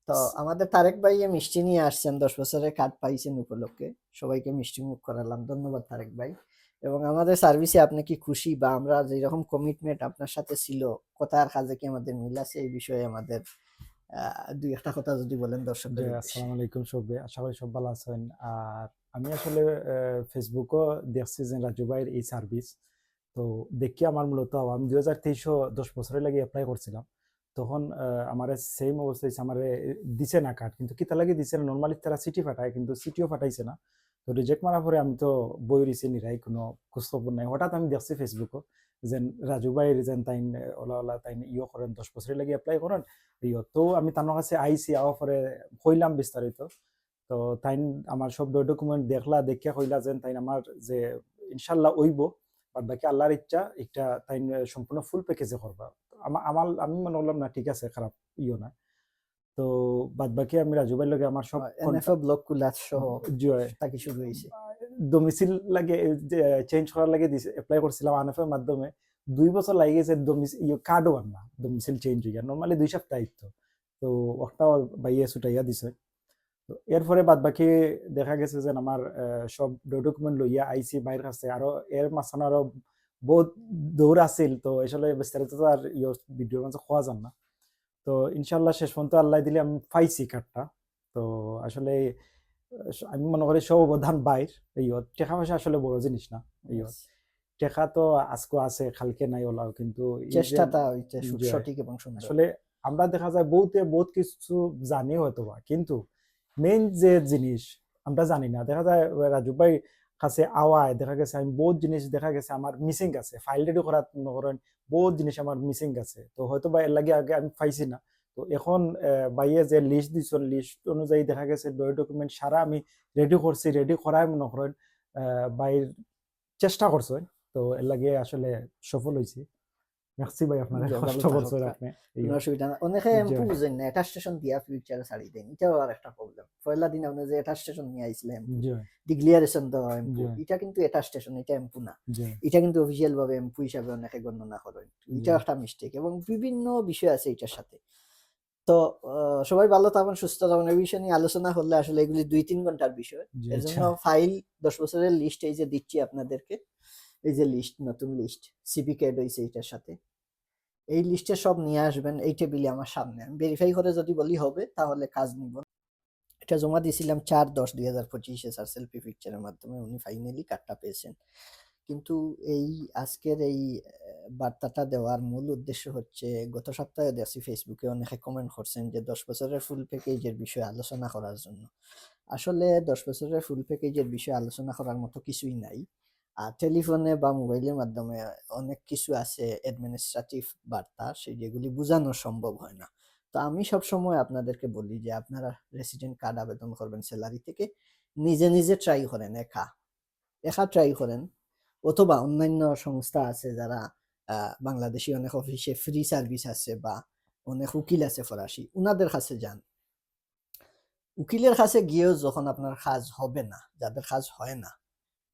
তো আমাদের তারেক ভাই মিষ্টি নিয়ে আসছেন, 10 বছরের কার্ড পাইছেন উপলক্ষে। সবাইকে মিষ্টি মুখ করালাম, ধন্যবাদ তারেক ভাই। এবং আমাদের সার্ভিসে আপনি কি খুশি, বা আমরা যেরকম কমিটমেন্ট আপনার সাথে ছিল, কথার কাজে কি আমাদের মিল আছে, এই বিষয়ে আমাদের দুই একটা কথা যদি বলেন জি, দর্শকদের উদ্দেশ্যে। আসসালামু আলাইকুম সবে আশা করি সব ভালো আছেন। আর আমি আসলে ফেসবুকও দেখছি যে রাজু ভাইয়ের এই সার্ভিস, তো দেখি আমার মূলত আমি 2023 10 বছরের লাগে অ্যাপ্লাই করছিলাম। তখন আমার সেম অবস্থা হয়েছে, আমার দিছে না কার্ড, কিন্তু কিতা লাগে দিছে না, নর্মালি তারা সিটি ফাটায় কিন্তু সিটিও ফাটাইছে না। তো রিজেক্ট মারা পরে আমি তো বই রিসি নিরাই কোনো খোঁজখবর নাই, হঠাৎ আমি দেখছি ফেসবুকও যেন রাজু ভাইয়ের যেন তাই ওলা ওলা তাই ইয়ে করেন 10 বছরের লাগে অ্যাপ্লাই করেন। ইয়ে তো আমি তার কাছে আইসি আওয়া পরে কইলাম বিস্তারিত। তো তাই আমার সব ডকুমেন্ট দেখলা দেখিয়া কইলা যেন তাই আমার যে ইনশাল্লাহ ওইব, বাদ বাকি আল্লাহর ইচ্ছা একটা তাই সম্পূর্ণ ফুল প্যাকেজে করবা। আমার আমি মনে করলাম না ঠিক আছে, খারাপ ইয়ে না। তো বাদ বাকি আমি রাজু ভাইয়ের লগে আমার সব এনএফও ব্লক কুলার সহ জয় তাকে শুরু হয়েছে। ডোমিসিল লাগে চেঞ্জ করার লাগে অ্যাপ্লাই করছিলাম আনএফের মাধ্যমে। 2 বছর লাগে গেছে কার্ডও আর না, ডোমিসিল চেঞ্জ হইয়া নর্মালি 2 সপ্তাহ তো। তো একটা বাইয়ে ছুটাইয়া দিছে। তো এরপরে বাদ বাকি দেখা গেছে যে আমার সব ডকুমেন্ট লইয়া আইসি বাইরের কাছে, আরো এর মাঝখানে আরো বহুত দৌড় আছিল, তো আসলে বিস্তারিত তো আর ভিডিওর মাঝে খোয়া যান না। তো ইনশাল্লাহ শেষ পর্যন্ত আল্লাহ দিলে আমি পাইছি কার্ডটা। তো আসলে আমি মনে করি সব অবদান বাইর। এই টাকা পয়সা আসলে বড় জিনিস না। এই Yes. টাকা তো আজকে আছে কালকে নাই ওলাও, কিন্তু এই যে চেষ্টাটা হইতে যে সঠিক এবং সুন্দর। আসলে আমরা দেখা যায় বহুত কিছু জানি হয়তো বা, কিন্তু মেইন যে জিনিস আমরা জানি না। দেখা যায় রাজু ভাই কাছে আওয়ায় দেখা গেছে আমি বহুত জিনিস দেখা গেছে আমার মিসিং আছে, ফাইল রেডি করার মনে করেন বহুত জিনিস আমার মিসিং আছে, তো হয়তো বা এর লাগে আগে আমি পাইছি না। তো এখন বাইয়ে যে লিস্ট দিছ, লিস্ট অনুযায়ী দেখা গেছে ডকুমেন্ট সারা আমি রেডি করছি, রেডি করায় মনে করেন বাইর চেষ্টা করছে। তো এর লাগে আসলে সফল হয়েছি। মেরসি ভাই, আপনার যে কষ্ট ভালো করছেন থাকুক, আপনি। কোনো অসুবিধা না। অনেকে এমপু জয় বুঝেন না, এটা স্টেশন দিয়া ফিউচারে ছাড়ি দেন, এটাও আর একটা প্রবলেম। পয়লা দিন আপনি যে এটা স্টেশন নিয়ে আইছিল এমপু, জয় ডিক্লিয়ারেশন দেওয়া এমপু, জয় এটা কিন্তু এটা স্টেশন, এটা এমপু না। জয় এটা কিন্তু অফিসিয়াল ভাবে এমপু হিসাবে অনেকে গণনা করেন। এটা জয় একটা মিস্টেক, এবং বিভিন্ন বিষয় আছে এটার সাথে। তো সবাই ভালো থাকুন, সুস্থ থাকুন। এই বিষয় নিয়ে আলোচনা করলে আসলে এগুলি 2-3 ঘন্টার বিষয়। এর জয় জন্য জয় ফাইল 10 বছরের লিস্ট এই যে দিচ্ছি আপনাদেরকে, এই যে লিস্ট, নতুন লিস্ট, সিপি ক্যাড হয়েছে এটার সাথে। এই লিস্টে সব নিয়ে আসবেন এই টেবিলে আমার সামনে। আমি ভেরিফাই করে যদি বলি হবে, তাহলে কাজ নিব। এটা জমা দিয়েছিলাম 4/10/2025 স্যার সেলফি পিকচারের মাধ্যমে। উনি ফাইনালি কার্ডটা পেয়েছেন। কিন্তু এই আজকের এই বার্তাটা দেওয়ার মূল উদ্দেশ্য হচ্ছে, গত সপ্তাহে দেখছি ফেসবুকে অনেকে কমেন্ট করছেন যে 10 বছরের ফুল প্যাকেজের বিষয়ে আলোচনা করার জন্য। আসলে 10 বছরের ফুল প্যাকেজের বিষয়ে আলোচনা করার মতো কিছুই নাই। আর টেলিফোনে বা মোবাইলের মাধ্যমে অনেক কিছু আছে অ্যাডমিনিস্ট্রেটিভ বার্তা, যেগুলি বোঝানো সম্ভব হয় না। তো আমি সবসময় আপনাদেরকে বলি যে আপনারা রেসিডেন্ট কার্ড আবেদন করবেন স্যালারি থেকে, নিজে নিজে ট্রাই করেন, একা একা ট্রাই করেন, অথবা অন্যান্য সংস্থা আছে যারা বাংলাদেশি অনেক অফিসে ফ্রি সার্ভিস আছে, বা অনেক উকিল আছে ফরাসি, উনাদের কাছে যান। উকিলের কাছে গিয়েও যখন আপনার কাজ হবে না, যাদের কাজ হয় না,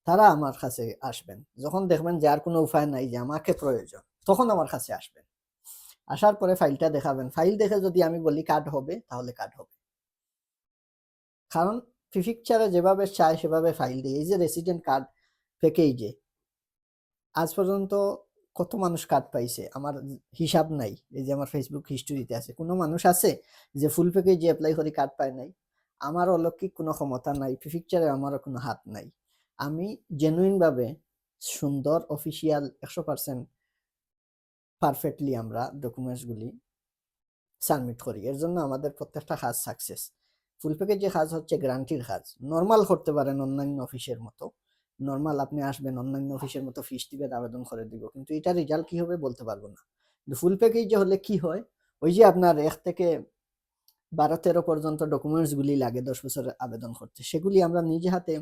তারা আমার কাছে আসবেন। যখন দেখবেন যে আর কোনো উপায় নাই, যে আমাকে প্রয়োজন, তখন আমার কাছে আসবেন। আসার পরে ফাইলটা দেখাবেন। ফাইল দেখে যদি আমি বলি কার্ড হবে, তাহলে কার্ড হবে। কারণ প্রিফেকচারে যেভাবে চায় সেভাবে ফাইল দিয়ে, এই যে রেসিডেন্ট কার্ড প্যাকেজে আজ পর্যন্ত কত মানুষ কার্ড পাইছে আমার হিসাব নাই। এই যে আমার ফেসবুক হিস্টোরিতে আছে, কোনো মানুষ আছে যে ফুল প্যাকেজে অ্যাপ্লাই করে কার্ড পায় নাই? আমার অলৌকিক কোনো ক্ষমতা নাই, প্রিফেকচারে আমারও কোনো হাত নাই। আমি জেনুইন ভাবে সুন্দর অফিসিয়াল 100% পারফেক্টলি আমরা ডকুমেন্টসগুলি সাবমিট করি। এর জন্য আমাদের প্রত্যেকটা কাজ সাকসেস। ফুল প্যাকেজে কাজ হচ্ছে গ্যারান্টির কাজ। নরমাল করতে পারেন অন্যান্য অফিসের মতো। নরমাল আপনি আসবেন অন্যান্য অফিসের মতো ফিস দিবেন, আবেদন করে দিব। কিন্তু এটার রেজাল্ট কি হবে বলতে পারবো না। কিন্তু ফুল প্যাকেজে হলে কি হয়? ওই যে আপনার 1 থেকে 12-13 পর্যন্ত ডকুমেন্টস গুলি লাগে 10 বছরের আবেদন করতে। সেগুলি আমরা নিজে হাতে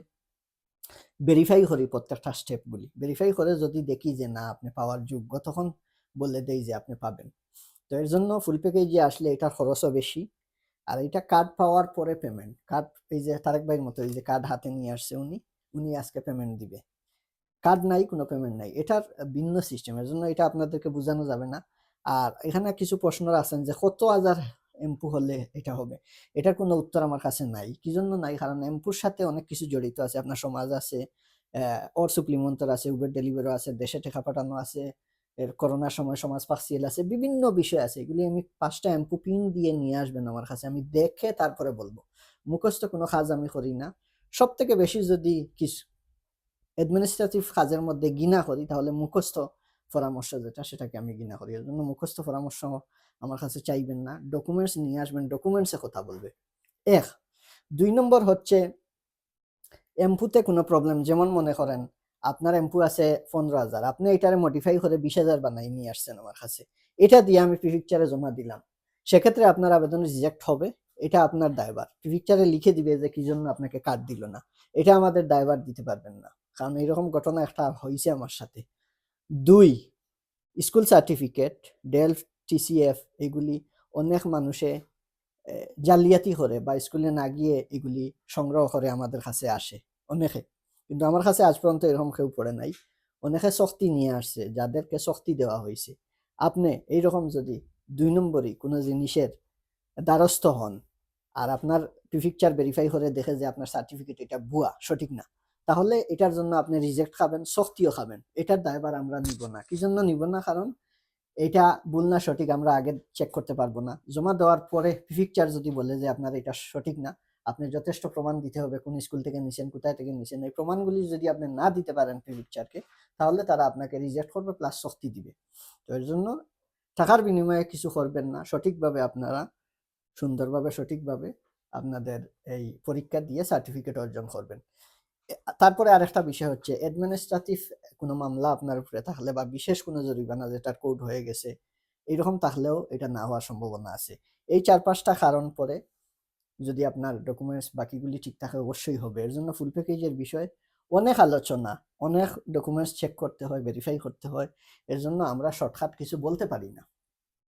ভেরিফাই করি, প্রত্যেকটা স্টেপগুলি। ভেরিফাই করে যদি দেখি যে না আপনি পাওয়ার যোগ্য, তখন বলে দেই যে আপনি পাবেন। তো এর জন্য ফুল প্যাকেজে আসলে এটার খরচও বেশি। আর এটা কার্ড পাওয়ার পরে পেমেন্ট। কার্ড এই যে তারেক ভাইয়ের মতো এই যে কার্ড হাতে নিয়ে আসছে উনি, উনি আজকে পেমেন্ট দিবে। কার্ড নাই, কোনো পেমেন্ট নাই। এটার ভিন্ন সিস্টেম। এর জন্য এটা আপনাদেরকে বোঝানো যাবে না। আর এখানে কিছু প্রশ্ন আছেন যে কত হাজার এমপু হলে এটা হবে, এটার কোনো উত্তর আমার কাছে নাই। কি জন্য নাই? কারণ এমপুর সাথে অনেক কিছু জড়িত আছে। আপনার সমাজ আছে, ওর সুপ্লিমেন্টর আছে, উবের ডেলিভারও আছে, দেশে টাকা পাঠানো আছে, এর করোনার সময় সমাজ পাকসিয়াল আছে, বিভিন্ন বিষয় আছে। এগুলি আমি 5টা এমপু পিন দিয়ে নিয়ে আসবেন আমার কাছে, আমি দেখে তারপরে বলবো। মুখস্থ কোনো কাজ আমি করি না। সব থেকে বেশি যদি কিছু অ্যাডমিনিস্ট্রেটিভ কাজের মধ্যে ঘৃণা করি, তাহলে মুখস্থ পরামর্শ যেটা, সেটাকে আমি ঘৃণা করি। এর জন্য মুখস্থ পরামর্শ আমার কাছে চাইবেন না, ডকুমেন্টস নিয়ে আসবেন, ডকুমেন্টসে কথা বলবে। 1 2 নম্বর হচ্ছে এমপুতে কোনো প্রবলেম, যেমন মনে করেন আপনার এমপু আছে 15,000, আপনি এটারে মডিফাই করে 20,000 বানাই নিয়ে আসছেন আমার কাছে, এটা দিয়ে আমি প্রিফেকচারে জমা দিলাম, সেক্ষেত্রে আপনার আবেদন রিজেক্ট হবে। এটা আপনার দায়ভার, প্রিফেকচারে লিখে দিবে যে কি জন্য আপনাকে কার্ড দিল না, এটা আমাদের দায়ভার দিতে পারবেন না, কারণ এরকম ঘটনা একটা হয়েছে আমার সাথে। 2 স্কুল সার্টিফিকেট, ডেল, টিসিএফ, এগুলি অনেক মানুষে জালিয়াতি করে বা স্কুলে না গিয়ে এগুলি সংগ্রহ করে আমাদের কাছে আসে অনেকে, কিন্তু আমার কাছে আজ পর্যন্ত এরকম কেউ পড়ে নাই। অনেকে শক্তি নিয়ে আসছে, যাদেরকে শক্তি দেওয়া হয়েছে। আপনি এইরকম যদি 2 নম্বরই কোনো জিনিসের দ্বারস্থ হন, আর আপনার প্রিফেকচার ভেরিফাই করে দেখে যে আপনার সার্টিফিকেট এটা ভুয়া, সঠিক না, তাহলে এটার জন্য আপনি রিজেক্ট খাবেন, শক্তিও খাবেন। এটার দায়ভার আমরা নিব না। কি জন্য নিব না? কারণ এটা ভুল না সঠিক আমরা আগে চেক করতে পারবো না। জমা দেওয়ার পরে প্রিফেকচার যদি বলে যে আপনার এটা সঠিক না, আপনি যথেষ্ট প্রমাণ দিতে হবে, কোন স্কুল থেকে নিছেন, কোথায় থেকে নিছেন। এই প্রমাণগুলি যদি আপনি না দিতে পারেন প্রিফেকচারকে, তাহলে তারা আপনাকে রিজেক্ট করবে প্লাস শক্তি দিবে। তো এর জন্য টাকার বিনিময়ে কিছু করবেন না। সঠিকভাবে আপনারা সুন্দরভাবে সঠিকভাবে আপনাদের এই পরীক্ষা দিয়ে সার্টিফিকেট অর্জন করবেন। তারপরে আরেকটা বিষয় হচ্ছে অ্যাডমিনিস্ট্রেটিভ কোনো মামলা আপনার উপরে থাকলে বা বিশেষ কোনো জরিমানা যেটার কোড হয়ে গেছে, এরকম থাকলেও এটা না হওয়ার সম্ভাবনা আছে। এই 4-5টা কারণ পরে যদি আপনার ডকুমেন্টস বাকিগুলি ঠিক থাকে অবশ্যই হবে। এর জন্য ফুল প্যাকেজের বিষয় অনেক আলোচনা, অনেক ডকুমেন্টস চেক করতে হয়, ভেরিফাই করতে হয়। এর জন্য আমরা শর্টকাট কিছু বলতে পারি না।